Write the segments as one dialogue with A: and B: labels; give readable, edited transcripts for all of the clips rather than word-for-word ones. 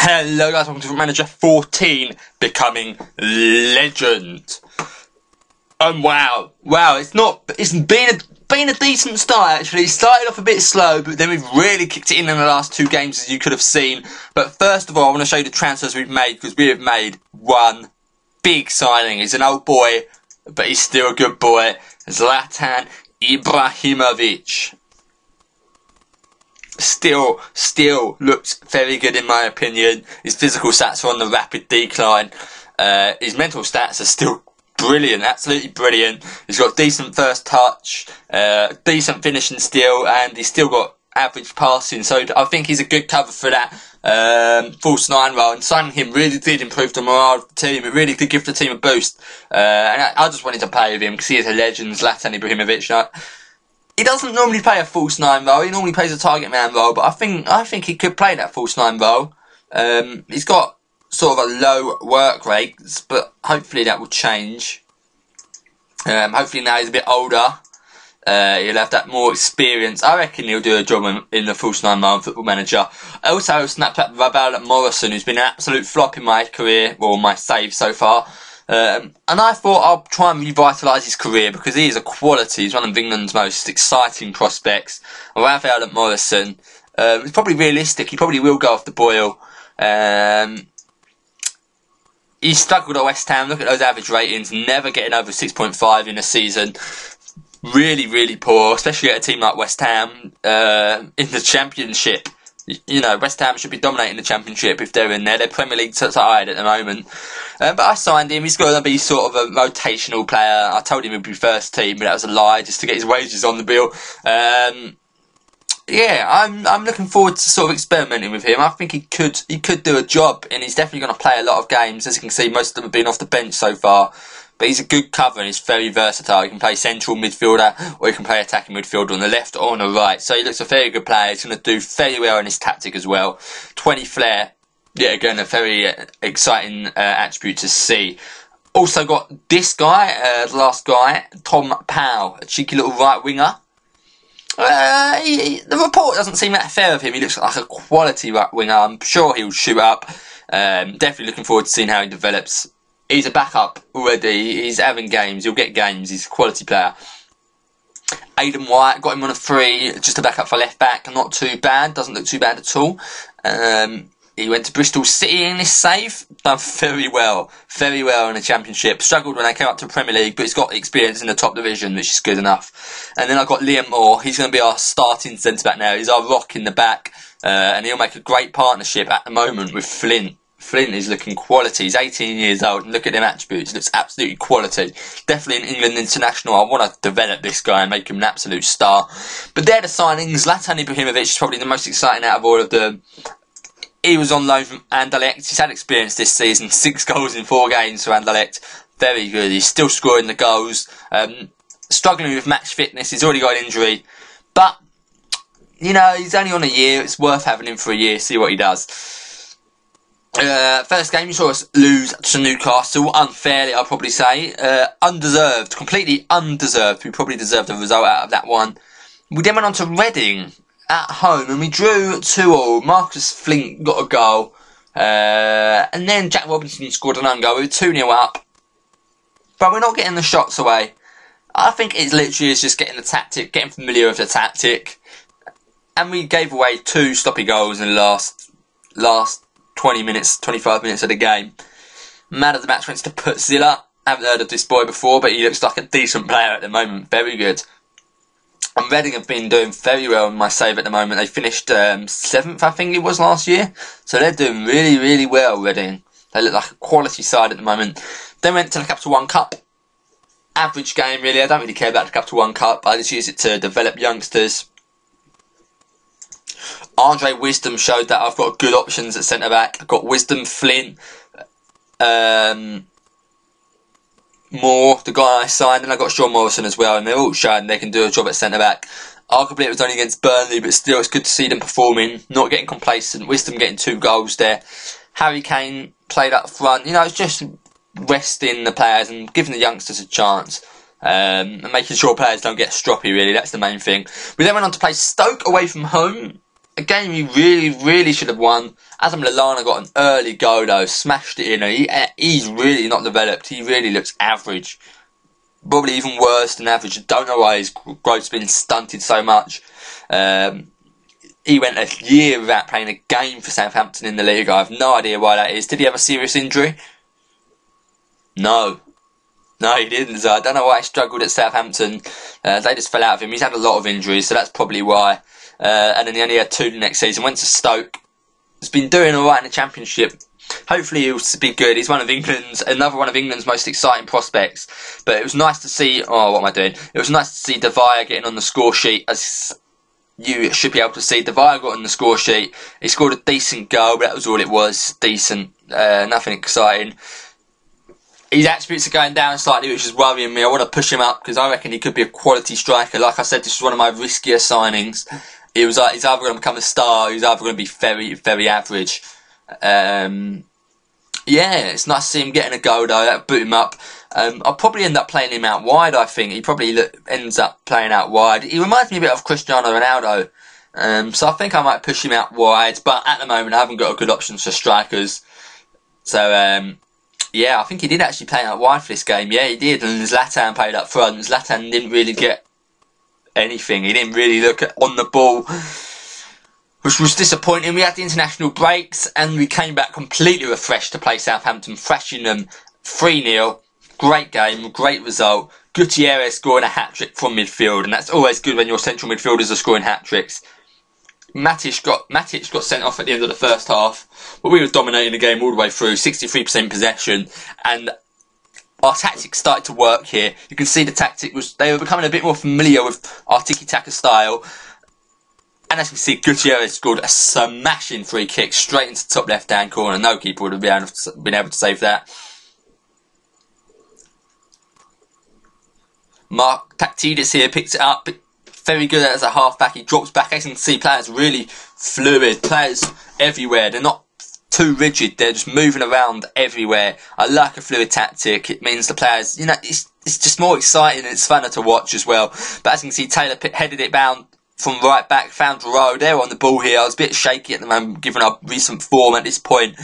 A: Hello guys, welcome to Manager 14, becoming legend. Wow, it's been a decent start actually. It started off a bit slow, but then we've really kicked it in the last two games, as you could have seen. But first of all, I want to show you the transfers we've made, because we have made one big signing. He's an old boy, but he's still a good boy. Zlatan Ibrahimovic. Still looks very good in my opinion. His physical stats are on the rapid decline. His mental stats are still brilliant, absolutely brilliant. He's got decent first touch, decent finishing still, and he's still got average passing. So I think he's a good cover for that false nine role. And signing him really did improve the morale of the team. It really did give the team a boost. And I just wanted to play with him because he is a legend, Zlatan Ibrahimovic. He doesn't normally play a false nine role. He normally plays a target man role, but I think he could play that false nine role. He's got sort of a low work rate, but hopefully that will change. Hopefully now he's a bit older, he'll have that more experience. I reckon he'll do a job in the false nine role in Football Manager. I also snapped up Morrison, who's been an absolute flop in my career, or my save so far. And I thought I'll try and revitalise his career because he is a quality. He's one of England's most exciting prospects. Rafael Morrison. It's probably realistic. He probably will go off the boil. He struggled at West Ham. Look at those average ratings. Never getting over 6.5 in a season. Really poor, especially at a team like West Ham in the Championship. You know, West Ham should be dominating the Championship if they're in there. They're Premier League side at the moment. But I signed him. He's going to be sort of a rotational player. I told him he'd be first team, but that was a lie, just to get his wages on the bill. Yeah, I'm looking forward to sort of experimenting with him. I think he could do a job, and he's definitely going to play a lot of games. As you can see, most of them have been off the bench so far. But he's a good cover and he's very versatile. He can play central midfielder, or he can play attacking midfielder on the left or on the right. So he looks a very good player. He's going to do very well in his tactic as well. 20 flair. Yeah, again, a very exciting attribute to see. Also got this guy, the last guy, Tom Powell, a cheeky little right winger. The report doesn't seem that fair of him. He looks like a quality right winger. I'm sure he'll shoot up. Definitely looking forward to seeing how he develops. He's a backup already. He's having games. He'll get games. He's a quality player. Aidan White, got him on a free, just a backup for left back. Not too bad. Doesn't look too bad at all. He went to Bristol City in this save. Done very well in the Championship. Struggled when they came up to the Premier League, but he's got experience in the top division, which is good enough. And then I've got Liam Moore. He's going to be our starting centre-back now. He's our rock in the back. And he'll make a great partnership at the moment with Flint. Flint is looking quality. He's 18 years old, and look at them attributes. He looks absolutely quality. Definitely an England international. I want to develop this guy and make him an absolute star. But they're the signings. Zlatan Ibrahimovic is probably the most exciting out of all of them. He was on loan from Anderlecht. He's had experience this season. 6 goals in 4 games for Anderlecht. Very good. He's still scoring the goals. Struggling with match fitness. He's already got an injury. But, you know, he's only on a year. It's worth having him for a year. See what he does. First game, you saw us lose to Newcastle, unfairly I'll probably say, undeserved, completely undeserved. We probably deserved a result out of that one. We then went on to Reading at home and we drew 2-2. Marcus Flint got a goal, and then Jack Robinson scored an own goal. We were 2-0 up, but we're not getting the shots away. I think it's literally just getting the tactic, getting familiar with the tactic, and we gave away 2 sloppy goals in the last 20 minutes, 25 minutes of the game. Man of the match went to Putzilla. I haven't heard of this boy before, but he looks like a decent player at the moment. Very good. And Reading have been doing very well in my save at the moment. They finished 7th, I think it was, last year. So they're doing really well, Reading. They look like a quality side at the moment. Then went to the Capital One Cup. Average game, really. I don't really care about the Capital One Cup. I just use it to develop youngsters. Andre Wisdom showed that I've got good options at centre-back. I've got Wisdom, Flint, Moore, the guy I signed, and I've got Sean Morrison as well, and they're all showing they can do a job at centre-back. Arguably it was only against Burnley, but still it's good to see them performing, not getting complacent. Wisdom getting 2 goals there. Harry Kane played up front. You know, it's just resting the players and giving the youngsters a chance. And making sure players don't get stroppy, really. That's the main thing. We then went on to play Stoke away from home. A game he really should have won. Adam Lallana got an early goal though, smashed it in. He's really not developed. He really looks average. Probably even worse than average. I don't know why his growth's been stunted so much. He went a year without playing a game for Southampton in the league. I have no idea why that is. Did he have a serious injury? No, he didn't. So I don't know why he struggled at Southampton. They just fell out of him. He's had a lot of injuries, so that's probably why. And then he only had 2 the next season. Went to Stoke. Has been doing alright in the Championship. Hopefully he'll be good. He's another one of England's most exciting prospects. But it was nice to see. Oh, what am I doing? It was nice to see De Vaya getting on the score sheet, as you should be able to see. De Vaya got on the score sheet. He scored a decent goal, but that was all it was. Decent. Nothing exciting. His attributes are going down slightly, which is worrying me. I want to push him up because I reckon he could be a quality striker. Like I said, this is one of my riskier signings. He's either going to become a star, or he's either going to be very average. Yeah, it's nice to see him getting a goal though. That'll boot him up. I'll probably end up playing him out wide, I think. He probably ends up playing out wide. He reminds me a bit of Cristiano Ronaldo. So I think I might push him out wide. But at the moment, I haven't got a good options for strikers. So, yeah, I think he did actually play out wide for this game. Yeah, he did. And Zlatan played up front. Zlatan didn't really get anything. He didn't really look on the ball, which was disappointing. We had the international breaks and we came back completely refreshed to play Southampton, thrashing them 3-0. Great game, great result. Gutierrez scoring a hat-trick from midfield, and that's always good when your central midfielders are scoring hat-tricks. Matic got sent off at the end of the first half, but we were dominating the game all the way through, 63% possession, and our tactics started to work here. You can see the tactic they were becoming a bit more familiar with our tiki-taka style. And as you can see, Gutierrez scored a smashing free kick straight into the top left-hand corner. No keeper would have been able to save that. Mark Taktidis here picks it up. Very good as a half-back. He drops back. As you can see, players really fluid. Players everywhere. They're not too rigid. They're just moving around everywhere. I like a fluid tactic. It means the players, it's just more exciting and it's funner to watch as well. But as you can see, Taylor headed it down from right back, found Rowe. They're on the ball here. I was a bit shaky at the moment, given our recent form at this point.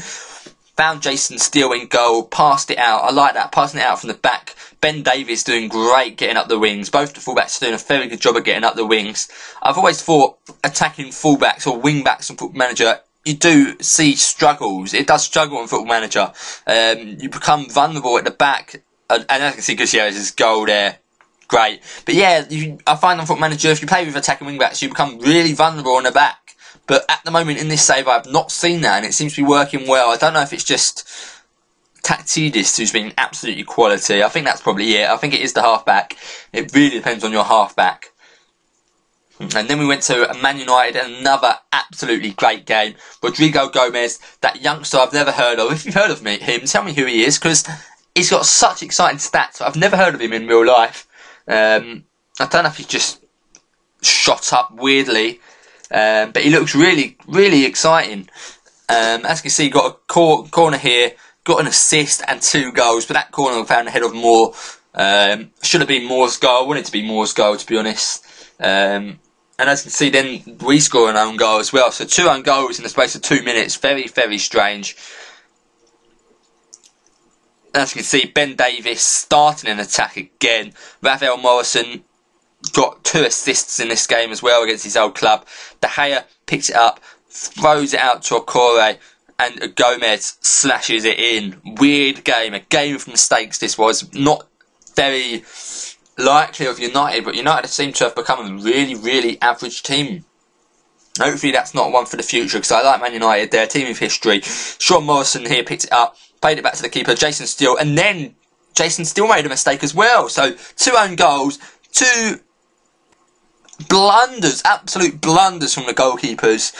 A: Found Jason Steele in goal, passed it out. I like that, passing it out from the back. Ben Davies doing great getting up the wings. Both the fullbacks are doing a very good job of getting up the wings. I've always thought attacking fullbacks or wingbacks on Football Manager, you do see struggles. It does struggle on Football Manager. You become vulnerable at the back. And as you can see, Gutierrez's goal there. Great. But yeah, I find on Football Manager, if you play with attacking wingbacks, you become really vulnerable on the back. But at the moment in this save, I've not seen that, and it seems to be working well. I don't know if it's just Taktidis who's been absolutely quality. I think that's probably it. I think it is the halfback. It really depends on your halfback. And then we went to Man United, another absolutely great game. Rodrigo Gomez, that youngster I've never heard of. If you've heard of him, tell me who he is, because he's got such exciting stats. I've never heard of him in real life. I don't know if he's just shot up weirdly. But he looks really, really exciting. As you can see, got a corner here, got an assist and 2 goals. But that corner found ahead of Moore. Should have been Moore's goal. I wanted it to be Moore's goal, to be honest. And as you can see, then we score an own goal as well. So 2 own goals in the space of 2 minutes. Very, very strange. As you can see, Ben Davies starting an attack again. Rafael Morrison got 2 assists in this game as well against his old club. De Gea picks it up, throws it out to Okore, and Gomez slashes it in. Weird game, a game of mistakes this was. Not very likely of United, but United seem to have become a really, really average team. Hopefully that's not one for the future, because I like Man United, they're a team of history. Sean Morrison here picked it up, played it back to the keeper, Jason Steele, and then Jason Steele made a mistake as well. So 2 own goals, 2 blunders, absolute blunders from the goalkeepers,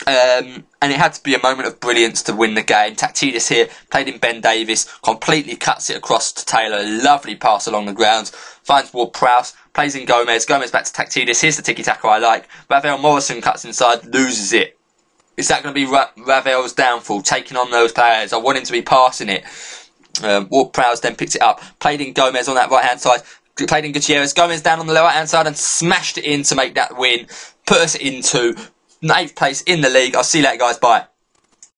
A: and it had to be a moment of brilliance to win the game. Taktidis here played in Ben Davies, completely cuts it across to Taylor, lovely pass along the ground, finds Ward-Prowse, plays in Gomez back to Taktidis. Here's the tiki-taka I like. Rafael Morrison cuts inside, loses it. Is that going to be Ravel's downfall, taking on those players? I want him to be passing it. Ward-Prowse then picked it up, played in Gomez on that right hand side, played in Gutierrez. Gomez down on the right hand side and smashed it in to make that win. Put us into 8th place in the league. I'll see you later, guys. Bye.